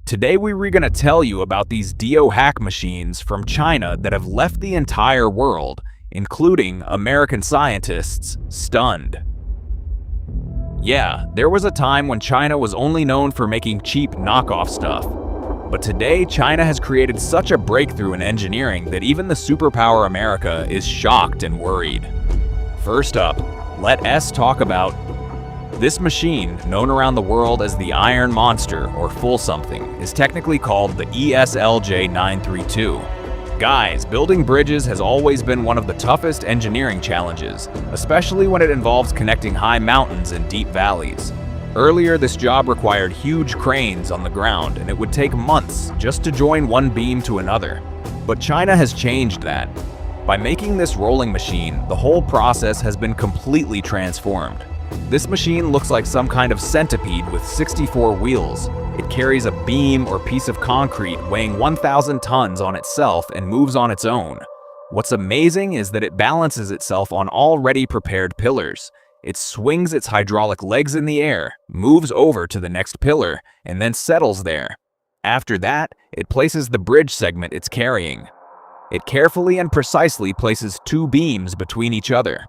Today we're gonna tell you about these Dio hack machines from China that have left the entire world, including American scientists, stunned. Yeah, there was a time when China was only known for making cheap knockoff stuff. But today, China has created such a breakthrough in engineering that even the superpower America is shocked and worried. First up, let us talk about this machine, known around the world as the Iron Monster or Full Something, is technically called the ESLJ-932. Guys, building bridges has always been one of the toughest engineering challenges, especially when it involves connecting high mountains and deep valleys. Earlier, this job required huge cranes on the ground, and it would take months just to join one beam to another. But China has changed that. By making this rolling machine, the whole process has been completely transformed. This machine looks like some kind of centipede with 64 wheels. It carries a beam or piece of concrete weighing 1,000 tons on itself and moves on its own. What's amazing is that it balances itself on already prepared pillars. It swings its hydraulic legs in the air, moves over to the next pillar, and then settles there. After that, it places the bridge segment it's carrying. It carefully and precisely places two beams between each other.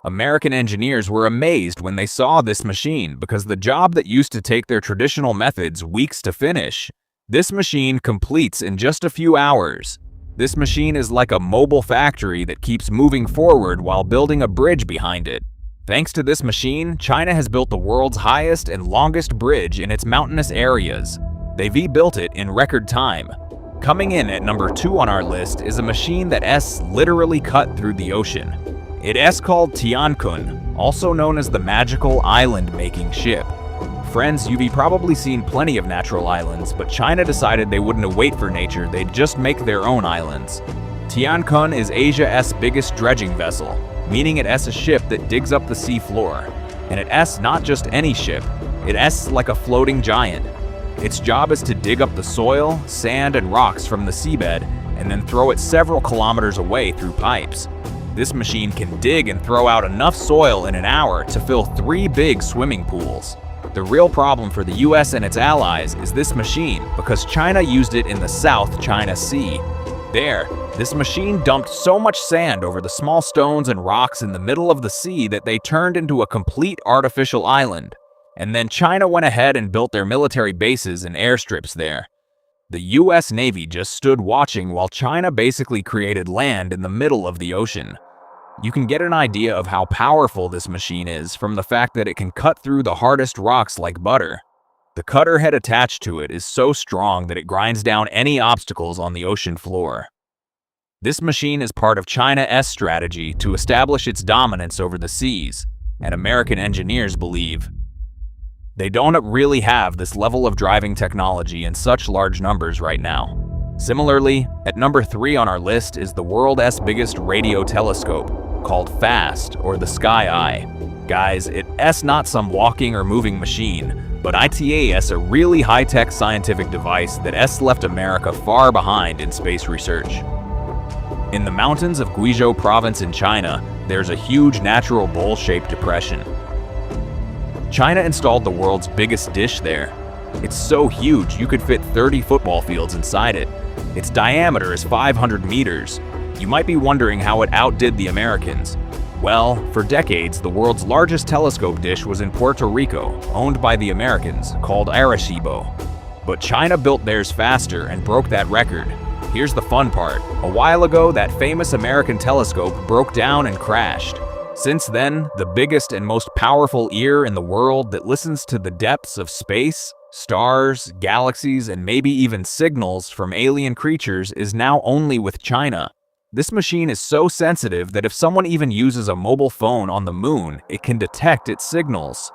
American engineers were amazed when they saw this machine because the job that used to take their traditional methods weeks to finish, this machine completes in just a few hours. This machine is like a mobile factory that keeps moving forward while building a bridge behind it. Thanks to this machine, China has built the world's highest and longest bridge in its mountainous areas. They've rebuilt it in record time. Coming in at number 2 on our list is a machine that literally cut through the ocean. It's called Tian Kun, also known as the magical island-making ship. Friends, you've probably seen plenty of natural islands, but China decided they wouldn't wait for nature, they'd just make their own islands. Tian Kun is Asia's biggest dredging vessel, meaning it's a ship that digs up the sea floor. And it's not just any ship, it's like a floating giant. Its job is to dig up the soil, sand, and rocks from the seabed, and then throw it several kilometers away through pipes. This machine can dig and throw out enough soil in an hour to fill 3 big swimming pools. The real problem for the US and its allies is this machine because China used it in the South China Sea. There, this machine dumped so much sand over the small stones and rocks in the middle of the sea that they turned into a complete artificial island. And then China went ahead and built their military bases and airstrips there. The US Navy just stood watching while China basically created land in the middle of the ocean. You can get an idea of how powerful this machine is from the fact that it can cut through the hardest rocks like butter. The cutter head attached to it is so strong that it grinds down any obstacles on the ocean floor. This machine is part of China's strategy to establish its dominance over the seas, and American engineers believe they don't really have this level of driving technology in such large numbers right now. Similarly, at number 3 on our list is the world's biggest radio telescope, called FAST, or the Sky Eye. Guys, it's not some walking or moving machine, but it's a really high-tech scientific device that left America far behind in space research. In the mountains of Guizhou province in China, there's a huge natural bowl-shaped depression. China installed the world's biggest dish there. It's so huge you could fit 30 football fields inside it. Its diameter is 500 meters. You might be wondering how it outdid the Americans. Well, for decades, the world's largest telescope dish was in Puerto Rico, owned by the Americans, called Arecibo. But China built theirs faster and broke that record. Here's the fun part. A while ago, that famous American telescope broke down and crashed. Since then, the biggest and most powerful ear in the world that listens to the depths of space, stars, galaxies, and maybe even signals from alien creatures is now only with China. This machine is so sensitive that if someone even uses a mobile phone on the moon, it can detect its signals.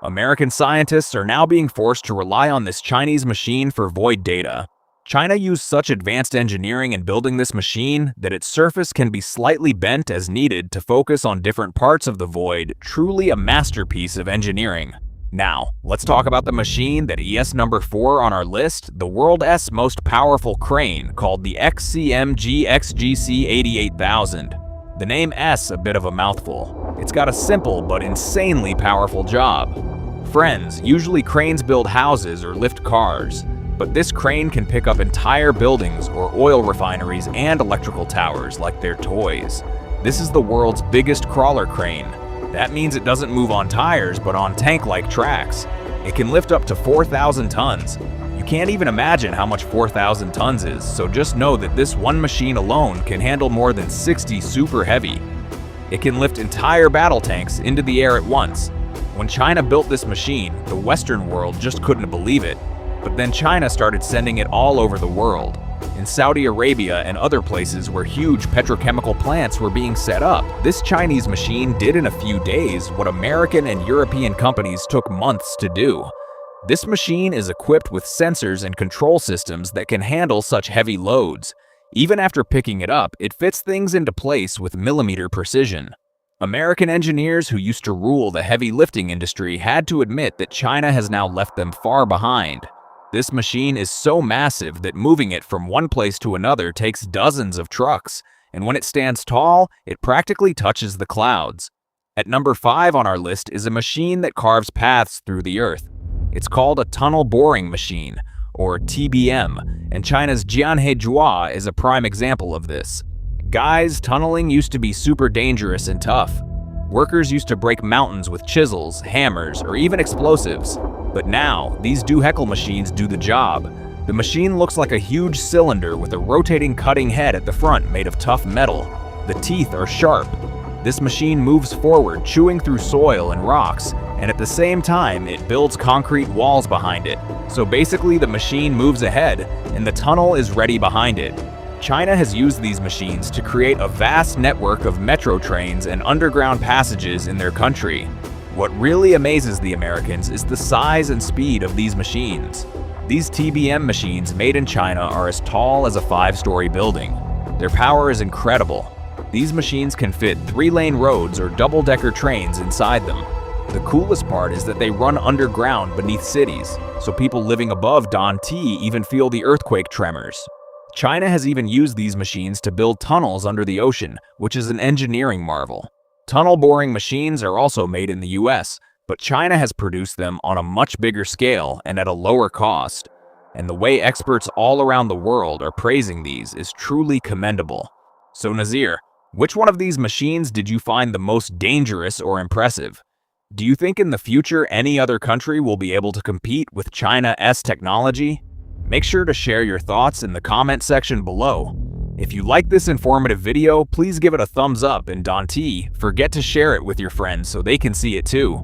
American scientists are now being forced to rely on this Chinese machine for void data. China used such advanced engineering in building this machine that its surface can be slightly bent as needed to focus on different parts of the void, truly a masterpiece of engineering. Now, let's talk about the machine that is number 4 on our list, the world's most powerful crane, called the XCMG XGC88000. The name S a bit of a mouthful. It's got a simple but insanely powerful job. Friends, usually cranes build houses or lift cars, But this crane can pick up entire buildings or oil refineries and electrical towers like they're toys. This is the world's biggest crawler crane. That means it doesn't move on tires, but on tank-like tracks. It can lift up to 4,000 tons. You can't even imagine how much 4,000 tons is, so just know that this one machine alone can handle more than 60 super heavy. It can lift entire battle tanks into the air at once. When China built this machine, the Western world just couldn't believe it. But then China started sending it all over the world. In Saudi Arabia and other places where huge petrochemical plants were being set up, this Chinese machine did in a few days what American and European companies took months to do. This machine is equipped with sensors and control systems that can handle such heavy loads. Even after picking it up, it fits things into place with millimeter precision. American engineers who used to rule the heavy lifting industry had to admit that China has now left them far behind. This machine is so massive that moving it from one place to another takes dozens of trucks, and when it stands tall, it practically touches the clouds. At number 5 on our list is a machine that carves paths through the earth. It's called a tunnel boring machine, or TBM, and China's Jianhejua is a prime example of this. Guys, tunneling used to be super dangerous and tough. Workers used to break mountains with chisels, hammers, or even explosives. But now, these do-heckle machines do the job. The machine looks like a huge cylinder with a rotating cutting head at the front made of tough metal. The teeth are sharp. This machine moves forward, chewing through soil and rocks, and at the same time, it builds concrete walls behind it. So basically, the machine moves ahead, and the tunnel is ready behind it. China has used these machines to create a vast network of metro trains and underground passages in their country. What really amazes the Americans is the size and speed of these machines. These TBM machines made in China are as tall as a 5-story building. Their power is incredible. These machines can fit 3-lane roads or double-decker trains inside them. The coolest part is that they run underground beneath cities, so people living above Danti even feel the earthquake tremors. China has even used these machines to build tunnels under the ocean, which is an engineering marvel. Tunnel boring machines are also made in the US, but China has produced them on a much bigger scale and at a lower cost. And the way experts all around the world are praising these is truly commendable. So Nazir, which one of these machines did you find the most dangerous or impressive? Do you think in the future any other country will be able to compete with China's technology? Make sure to share your thoughts in the comment section below. If you like this informative video, please give it a thumbs up, and don't forget to share it with your friends so they can see it too,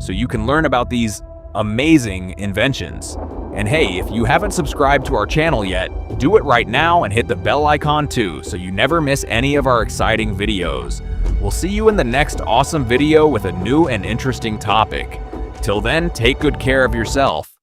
so you can learn about these amazing inventions. And hey, if you haven't subscribed to our channel yet, do it right now and hit the bell icon too so you never miss any of our exciting videos. We'll see you in the next awesome video with a new and interesting topic. Till then, take good care of yourself.